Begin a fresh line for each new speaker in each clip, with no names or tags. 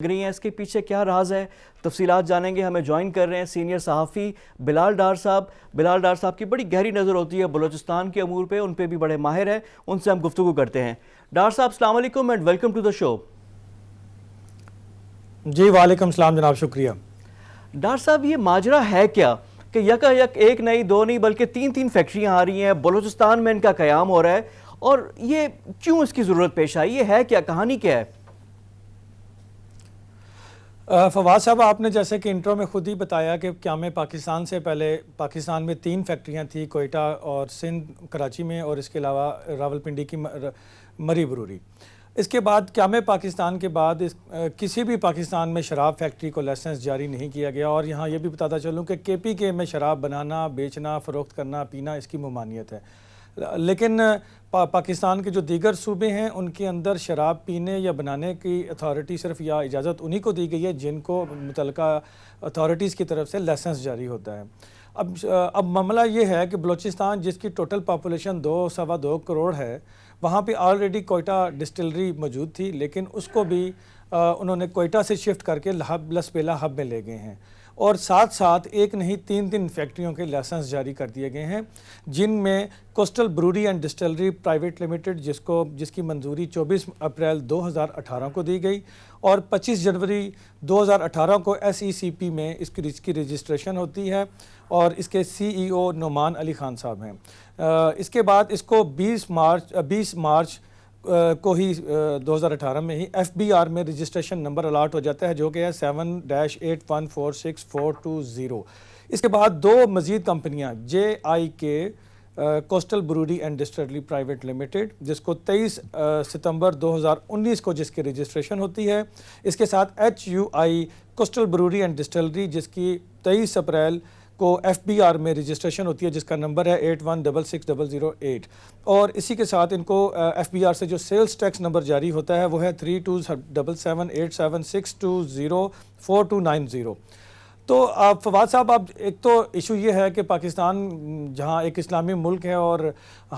رہی ہیں، اس کے پیچھے کیا راز ہے؟ تفصیلات جانیں گے۔ ہمیں جوائن کر رہے ہیں سینئر صحافی بلال ڈار صاحب۔ بلال ڈار صاحب کی بڑی گہری نظر ہوتی ہے بلوچستان کے امور پہ، ان پہ بھی بڑے ماہر ہیں، ان سے ہم گفتگو کرتے ہیں۔ ڈار صاحب السلام علیکم اینڈ ویلکم ٹو دا شو۔
جی وعلیکم السلام جناب، شکریہ۔
ڈار صاحب یہ ماجرا ہے کیا کہ یکا یک ایک نہیں دو نہیں بلکہ تین فیکٹریاں آ رہی ہیں، بلوچستان میں ان کا قیام ہو رہا ہے، اور یہ کیوں اس کی ضرورت پیش آئی؟ یہ ہے کیا؟ کہانی کیا ہے؟
فواد صاحب، آپ نے جیسے کہ انٹرو میں خود ہی بتایا کہ قیام پاکستان سے پہلے پاکستان میں 3 فیکٹریاں تھیں، کوئٹہ اور سندھ کراچی میں، اور اس کے علاوہ راولپنڈی کی مری بروری۔ اس کے بعد قیام پاکستان کے بعد کسی بھی پاکستان میں شراب فیکٹری کو لائسنس جاری نہیں کیا گیا، اور یہاں یہ بھی بتاتا چلوں کہ KPK میں شراب بنانا، بیچنا، فروخت کرنا، پینا اس کی ممانعت ہے۔ لیکن پاکستان کے جو دیگر صوبے ہیں ان کے اندر شراب پینے یا بنانے کی اتھارٹی صرف یا اجازت انہی کو دی گئی ہے جن کو متعلقہ اتھارٹیز کی طرف سے لائسنس جاری ہوتا ہے۔ اب معاملہ یہ ہے کہ بلوچستان جس کی ٹوٹل پاپولیشن 2.25 کروڑ ہے، وہاں پہ آلریڈی کوئٹہ ڈسٹلری موجود تھی، لیکن اس کو بھی انہوں نے کوئٹہ سے شفٹ کر کے لسبیلا ہب میں لے گئے ہیں، اور ساتھ ساتھ ایک نہیں 3 فیکٹریوں کے لائسنس جاری کر دیے گئے ہیں، جن میں coastal brewery and distillery private limited جس کی منظوری 24 اپریل 2018 کو دی گئی، اور 25 جنوری 2018 کو SECP میں اس کی رجسٹریشن ہوتی ہے، اور اس کے CEO نعمان علی خان صاحب ہیں۔ اس کے بعد اس کو 20 مارچ کو ہی 2018 میں ہی FBR میں رجسٹریشن نمبر الاٹ ہو جاتا ہے، جو کہ ہے 7-81464220۔ اس کے بعد 2 مزید کمپنیاں JIK coastal brewery and distillery private limited, جس کو 23 ستمبر 2019 کو جس کی رجسٹریشن ہوتی ہے، اس کے ساتھ HUI coastal brewery and distillery جس کی 23 اپریل کو FBR میں رجسٹریشن ہوتی ہے، جس کا نمبر ہے 81660008، اور اسی کے ساتھ ان کو FBR سے جو سیلز ٹیکس نمبر جاری ہوتا ہے وہ ہے 32778762042990۔ تو فواد صاحب، اب ایک تو ایشو یہ ہے کہ پاکستان جہاں ایک اسلامی ملک ہے، اور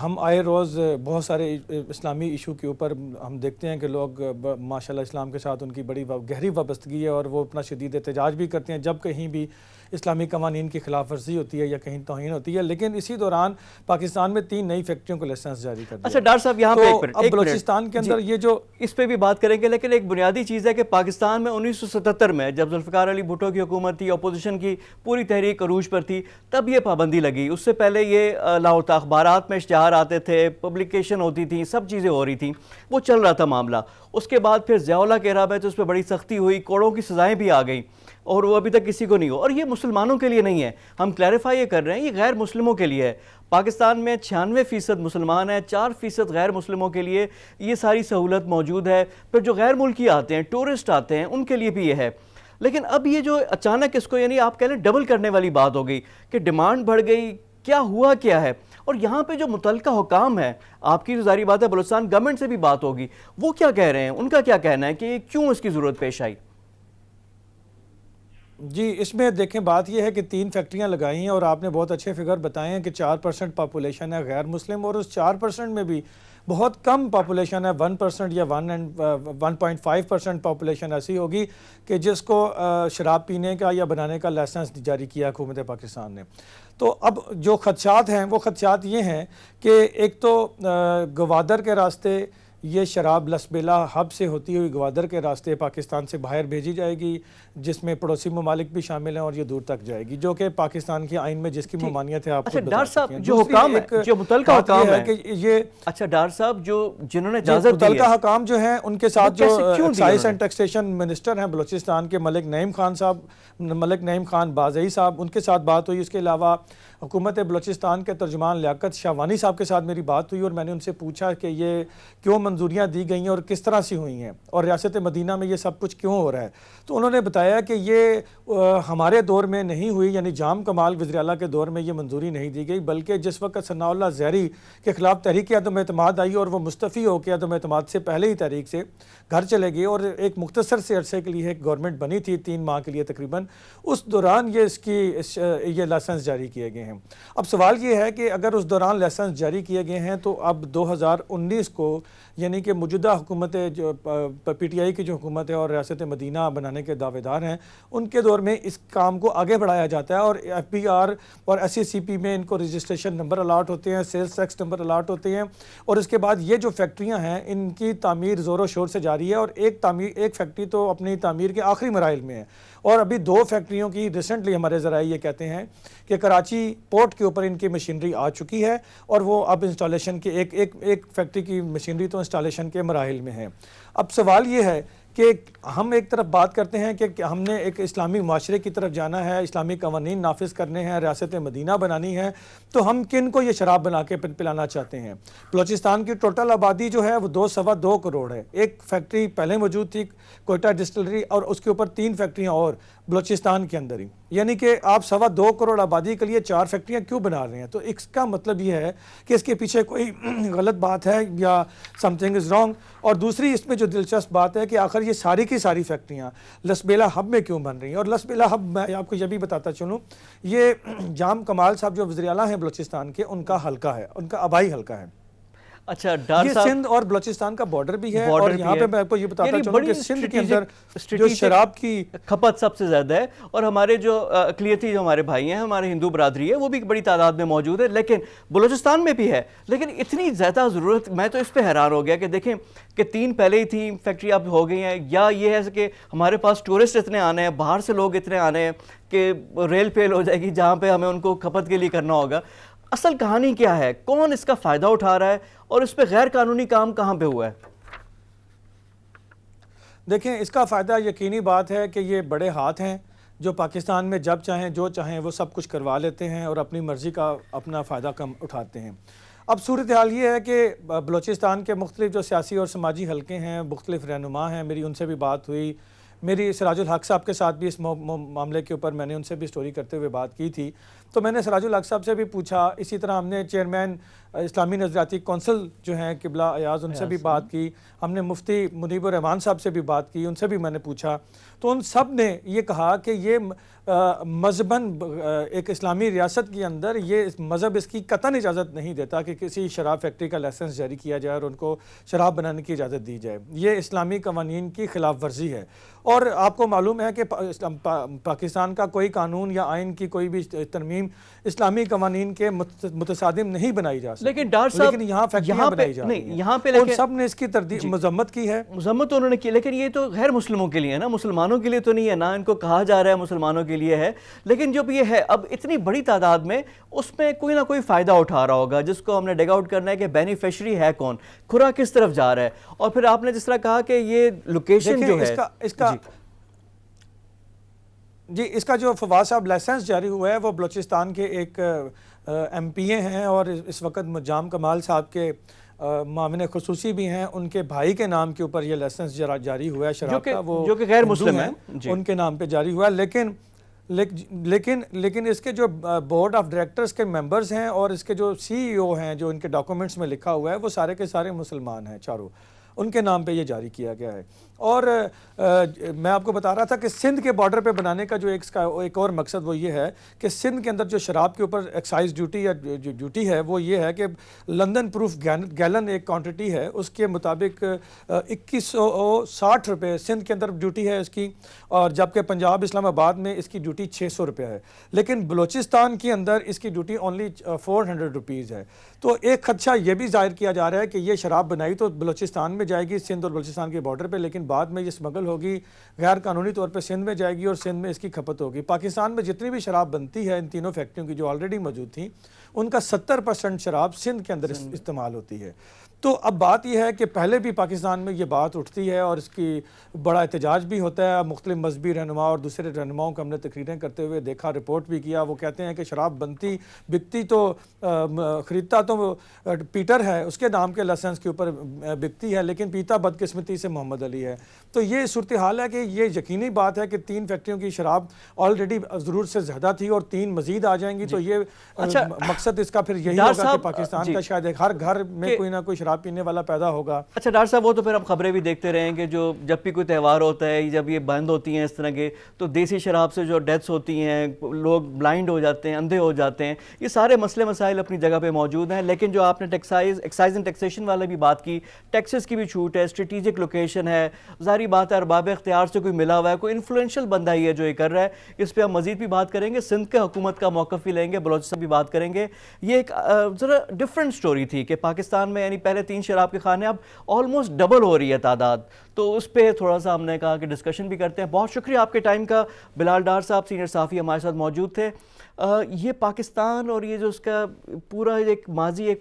ہم آئے روز بہت سارے اسلامی ایشو کے اوپر ہم دیکھتے ہیں کہ لوگ ماشاءاللہ اسلام کے ساتھ ان کی بڑی گہری وابستگی ہے، اور وہ اپنا شدید احتجاج بھی کرتے ہیں جب کہیں بھی اسلامی قوانین کی خلاف ورزی ہوتی ہے یا کہیں توہین ہوتی ہے، لیکن اسی دوران پاکستان میں 3 نئی فیکٹریوں کو لائسنس جاری کر دیا۔
اچھا ڈار صاحب، یہاں پہ
اب بلوچستان کے اندر یہ جو
اس پہ بھی بات کریں گے، لیکن ایک بنیادی چیز ہے کہ پاکستان میں 1977 میں جب ذوالفقار علی بھٹو کی حکومت تھی، اپوزیشن کی پوری تحریک عروج پر تھی، تب یہ پابندی لگی۔ اس سے پہلے یہ لاہور اخبارات میں اشتہار آتے تھے، پبلیکیشن ہوتی تھی، سب چیزیں ہو رہی تھیں، وہ چل رہا تھا معاملہ۔ اس کے بعد پھر ضیاء اللہ کے راہ میں تو اس پہ بڑی سختی ہوئی، کوڑوں کی سزائیں بھی آ گئیں، اور وہ ابھی تک کسی کو نہیں ہو۔ اور یہ مسلمانوں کے لیے نہیں ہے، ہم کلیریفائی یہ کر رہے ہیں، یہ غیر مسلموں کے لیے ہے۔ پاکستان میں 96% مسلمان ہیں، 4% غیر مسلموں کے لیے یہ ساری سہولت موجود ہے۔ پھر جو غیر ملکی آتے ہیں، ٹورسٹ آتے ہیں، ان کے لیے بھی یہ ہے۔ لیکن اب یہ جو اچانک اس کو یعنی آپ کہہ لیں ڈبل کرنے والی بات ہو گئی کہ ڈیمانڈ بڑھ گئی، کیا ہوا کیا ہے؟ اور یہاں پہ جو متعلقہ حکام ہے، آپ کی جو ظاہری بات ہے بلوچستان گورنمنٹ سے بھی بات ہوگی، وہ کیا کہہ رہے ہیں؟ ان کا کیا کہنا ہے کہ کیوں اس کی ضرورت پیش آئی؟
جی، اس میں دیکھیں بات یہ ہے کہ 3 فیکٹریاں لگائی ہیں، اور آپ نے بہت اچھے فگر بتائے ہیں کہ 4% پاپولیشن ہے غیر مسلم، اور اس 4% میں بھی بہت کم پاپولیشن ہے، 1% یا 1.5% پاپولیشن ایسی ہوگی کہ جس کو شراب پینے کا یا بنانے کا لائسنس جاری کیا حکومت پاکستان نے۔ تو اب جو خدشات ہیں وہ خدشات یہ ہیں کہ ایک تو گوادر کے راستے یہ شراب لسبیلا ہب سے ہوتی ہوئی گوادر کے راستے پاکستان سے باہر بھیجی جائے گی، جس میں پڑوسی ممالک بھی شامل ہیں، اور یہ دور تک جائے گی، جو کہ پاکستان کی آئین میں جس کی ممانعت ہے آپ کو بتا سکتے ہیں۔
جو حکام ہے، جو متعلقہ حکام ہے کہ یہ
اچھا
ڈار صاحب جو جنہوں نے اجازت دی ہے،
متعلقہ حکام جو ہیں ان کے ساتھ جو ایکسائز اینڈ ٹیکسیشن منسٹر ہیں بلوچستان کے ملک نعیم خان بازئی صاحب، ان کے ساتھ بات ہوئی۔ اس کے علاوہ حکومت بلوچستان کے ترجمان لیاقت شاہوانی صاحب کے ساتھ میری بات ہوئی، اور میں نے ان سے پوچھا کہ یہ کیوں منظوریاں دی گئی ہیں اور کس طرح سے ہوئی ہیں، اور ریاست مدینہ میں یہ سب کچھ کیوں ہو رہا ہے۔ تو انہوں نے بتایا کہ یہ ہمارے دور میں نہیں ہوئی، یعنی جام کمال وزیر اعلیٰ کے دور میں یہ منظوری نہیں دی گئی، بلکہ جس وقت ثناء اللہ زہری کے خلاف تحریک عدم اعتماد آئی اور وہ مستعفی ہو کے عدم اعتماد سے پہلے ہی تحریک سے گھر چلے گئے، اور ایک مختصر سے عرصے کے لیے ایک گورنمنٹ بنی تھی 3 ماہ کے لیے تقریباً، اس دوران یہ لائسنس جاری کیے گئے ہیں۔ اب سوال یہ ہے کہ اگر اس دوران لائسنس جاری کیے گئے ہیں تو اب 2019 کو یعنی کہ موجودہ حکومت جو پی ٹی آئی کی جو حکومت ہے اور ریاست مدینہ بنانے کے دعوے دار ہیں، ان کے دور میں اس کام کو آگے بڑھایا جاتا ہے، اور ایف بی آر اور ایس سی سی پی میں ان کو رجسٹریشن نمبر الاٹ ہوتے ہیں، سیلز ٹیکس نمبر الاٹ ہوتے ہیں، اور اس کے بعد یہ جو فیکٹریاں ہیں ان کی تعمیر زور و شور سے جاری ہے، اور ایک فیکٹری تو اپنی تعمیر کے آخری مراحل میں ہے، اور ابھی 2 فیکٹریوں کی ریسنٹلی ہمارے ذرائع یہ کہتے ہیں کہ کراچی پورٹ کے اوپر ان کی مشینری آ چکی ہے، اور وہ اب انسٹالیشن کے ایک فیکٹری کی مشینری تو انسٹالیشن کے مراحل میں ہے۔ اب سوال یہ ہے کہ ہم ایک طرف بات کرتے ہیں کہ ہم نے ایک اسلامی معاشرے کی طرف جانا ہے، اسلامی قوانین نافذ کرنے ہیں، ریاست مدینہ بنانی ہے، تو ہم کن کو یہ شراب بنا کے پلانا چاہتے ہیں؟ بلوچستان کی ٹوٹل آبادی جو ہے وہ 2.25 کروڑ ہے، ایک فیکٹری پہلے موجود تھی کوئٹہ ڈسٹلری، اور اس کے اوپر 3 فیکٹریاں اور بلوچستان کے اندر ہی، یعنی کہ آپ 2.25 کروڑ آبادی کے لیے 4 فیکٹریاں کیوں بنا رہے ہیں؟ تو اس کا مطلب یہ ہے کہ اس کے پیچھے کوئی غلط بات ہے یا سم تھنگ از رانگ۔ اور دوسری اس میں جو دلچسپ بات ہے کہ آخر یہ ساری کی ساری فیکٹریاں لسبیلا ہب میں کیوں بن رہی ہیں؟ اور لسبیلا ہب میں آپ کو یہ بھی بتاتا چلوں، یہ جام کمال صاحب جو وزیر اعلیٰ ہیں بلوچستان کے، ان کا حلقہ ہے، ان کا آبائی حلقہ ہے۔
اچھا ڈار
یہ
صاحب،
سندھ اور بلوچستان کا بارڈر بھی ہے، اور یہاں پہ میں آپ کو یہ بتاتا چلوں کہ سندھ کے اندر جو شراب کی
کھپت سب سے زیادہ ہے، اور ہمارے جو اقلیتی جو ہمارے بھائی ہیں، ہمارے ہندو برادری ہے، وہ بھی بڑی تعداد میں موجود ہے، لیکن بلوچستان میں بھی ہے، لیکن اتنی زیادہ ضرورت، میں تو اس پہ حیران ہو گیا کہ دیکھیں کہ 3 پہلے ہی تھیں فیکٹری اب ہو گئی ہیں، یا یہ ہے کہ ہمارے پاس ٹورسٹ اتنے آنے ہیں، باہر سے لوگ اتنے آنے ہیں کہ ریل فیل ہو جائے گی جہاں پہ ہمیں ان کو کھپت کے لیے کرنا ہوگا۔ اصل کہانی کیا ہے؟ کون اس کا فائدہ اٹھا رہا ہے، اور اس پہ غیر قانونی کام کہاں پہ ہوا ہے؟
دیکھیں، اس کا فائدہ یقینی بات ہے کہ یہ بڑے ہاتھ ہیں جو پاکستان میں جب چاہیں جو چاہیں وہ سب کچھ کروا لیتے ہیں اور اپنی مرضی کا اپنا فائدہ کم اٹھاتے ہیں۔ اب صورتحال یہ ہے کہ بلوچستان کے مختلف جو سیاسی اور سماجی حلقے ہیں، مختلف رہنما ہیں، میری ان سے بھی بات ہوئی، میری سراج الحق صاحب کے ساتھ بھی اس معاملے کے اوپر میں نے ان سے بھی سٹوری کرتے ہوئے بات کی تھی، تو میں نے سراج الحق صاحب سے بھی پوچھا، اسی طرح ہم نے چیئرمین اسلامی نظریاتی کونسل جو ہیں قبلہ ایاز، ان سے بھی بات کی، ہم نے مفتی منیب الرحمان صاحب سے بھی بات کی، ان سے بھی میں نے پوچھا، تو ان سب نے یہ کہا کہ یہ مذہباً ایک اسلامی ریاست کے اندر یہ مذہب اس کی قطعاً اجازت نہیں دیتا کہ کسی شراب فیکٹری کا لائسنس جاری کیا جائے اور ان کو شراب بنانے کی اجازت دی جائے، یہ اسلامی قوانین کی خلاف ورزی ہے۔ اور آپ کو معلوم ہے کہ پاکستان کا کوئی قانون یا آئین کی کوئی بھی ترمیم اسلامی قوانین کے متصادم نہیں بنائی جا سکتی،
لیکن ڈاکٹر صاحب
لیکن یہاں فیکٹریاں بنائی جا رہی ہیں،
یہاں پہ
ان سب نے اس کی مذمت کی ہے۔
مذمت انہوں نے کی، لیکن یہ تو غیر مسلموں کے لیے ہے نا، مسلمانوں کے لیے تو نہیں ہے نا، ان کو کہا جا رہا ہے مسلمانوں کے لیے ہے، لیکن جب یہ ہے اب اتنی بڑی تعداد میں، اس میں کوئی نہ کوئی فائدہ اٹھا رہا ہوگا جس کو ہم نے ڈگ آؤٹ کرنا ہے کہ بینیفیشری ہے کون، کھرا کس طرف جا رہا ہے۔ اور پھر آپ نے جس طرح کہا کہ یہ لوکیشن جو ہے،
اس کا جو فواد صاحب لائسنس جاری ہوا ہے وہ بلوچستان کے ایک ایم پی اے ہیں، اور اس وقت جام کمال صاحب کے معاون خصوصی بھی ہیں، ان کے بھائی کے نام کے اوپر یہ لائسنس جاری ہوا ہے شراب کا، وہ
جو کہ غیر مسلم ہیں،
ان کے نام پہ جاری ہوا ہے، لیکن اس کے جو بورڈ آف ڈائریکٹرز کے ممبرز ہیں اور اس کے جو سی ای او ہیں جو ان کے ڈاکومنٹس میں لکھا ہوا ہے، وہ سارے کے سارے مسلمان ہیں، چاروں، ان کے نام پہ یہ جاری کیا گیا ہے۔ اور میں آپ کو بتا رہا تھا کہ سندھ کے بارڈر پہ بنانے کا جو ایک اور مقصد وہ یہ ہے کہ سندھ کے اندر جو شراب کے اوپر ایکسائز ڈیوٹی یا جو ڈیوٹی ہے وہ یہ ہے کہ لندن پروف گیلن ایک کوانٹٹی ہے، اس کے مطابق 2160 روپے سندھ کے اندر ڈیوٹی ہے اس کی، اور جبکہ پنجاب اسلام آباد میں اس کی ڈیوٹی 600 روپے ہے، لیکن بلوچستان کے اندر اس کی ڈیوٹی اونلی 400 روپیز ہے۔ تو ایک خدشہ یہ بھی ظاہر کیا جا رہا ہے کہ یہ شراب بنائی تو بلوچستان میں جائے گی، سندھ اور بلوچستان کے بارڈر پہ، لیکن بعد میں یہ سمگل ہوگی، غیر قانونی طور پہ سندھ میں جائے گی اور سندھ میں اس کی کھپت ہوگی۔ پاکستان میں جتنی بھی شراب بنتی ہے ان تینوں فیکٹریوں کی جو آلریڈی موجود تھیں، ان کا 70% شراب سندھ کے اندر استعمال ہوتی ہے۔ تو اب بات یہ ہے کہ پہلے بھی پاکستان میں یہ بات اٹھتی ہے اور اس کی بڑا احتجاج بھی ہوتا ہے، مختلف مذہبی رہنما اور دوسرے رہنماؤں کو ہم نے تقریریں کرتے ہوئے دیکھا، رپورٹ بھی کیا، وہ کہتے ہیں کہ شراب بکتی تو خریدتا تو پیٹر ہے، اس کے نام کے لائسنس کے اوپر بکتی ہے، لیکن پیتا بدقسمتی سے محمد علی ہے۔ تو یہ صورتحال ہے کہ یہ یقینی بات ہے کہ 3 فیکٹریوں کی شراب آلریڈی ضرورت سے زیادہ تھی اور 3 مزید آ جائیں گی، تو یہ مقصد اس کا پھر یہی ہوگا کہ پاکستان کا شاید ہر گھر میں کوئی نہ کوئی شراب شراب پینے والا پیدا ہوگا.
اچھا ڈاکٹر صاحب، وہ تو پھر ہم خبریں بھی دیکھتے رہیں کہ جو جب بھی کوئی تہوار ہوتا ہے، جب یہ بند ہوتی ہیں اس طرح کے، تو دیسی شراب سے جو ڈیتھس ہوتی ہیں، لوگ بلائنڈ ہو جاتے ہیں، اندھے ہو جاتے ہیں. یہ سارے مسئلے مسائل اپنی جگہ پہ موجود ہیں، لیکن جو آپ نے ایکسائز اینڈ ٹیکسیشن والے بھی بات کی، ٹیکسز کی بھی چھوٹ ہے، اسٹریٹجک لوکیشن ہے، ظاہری بات ہے ارباب اختیار سے کوئی ملا ہوا ہے، کوئی انفلوئنشل بندہ ہی ہے جو یہ کر رہا ہے. اس پہ ہم مزید بھی بات کریں گے، سندھ کے حکومت کا موقف بھی لیں گے، بلوچستان بھی بات کریں گے. یہ ایک ذرا ڈفرینٹ سٹوری تھی کہ پاکستان میں یعنی پہلے 3 شراب کے خانے اب آلموسٹ ڈبل ہو رہی ہے تعداد، تو اس پہ تھوڑا سا ہم نے کہا کہ ڈسکشن بھی کرتے ہیں. بہت شکریہ آپ کے ٹائم کا. بلال ڈار صاحب سینئر صحافی ہمارے ساتھ موجود تھے. یہ پاکستان اور یہ جو اس کا پورا ایک ماضی ایک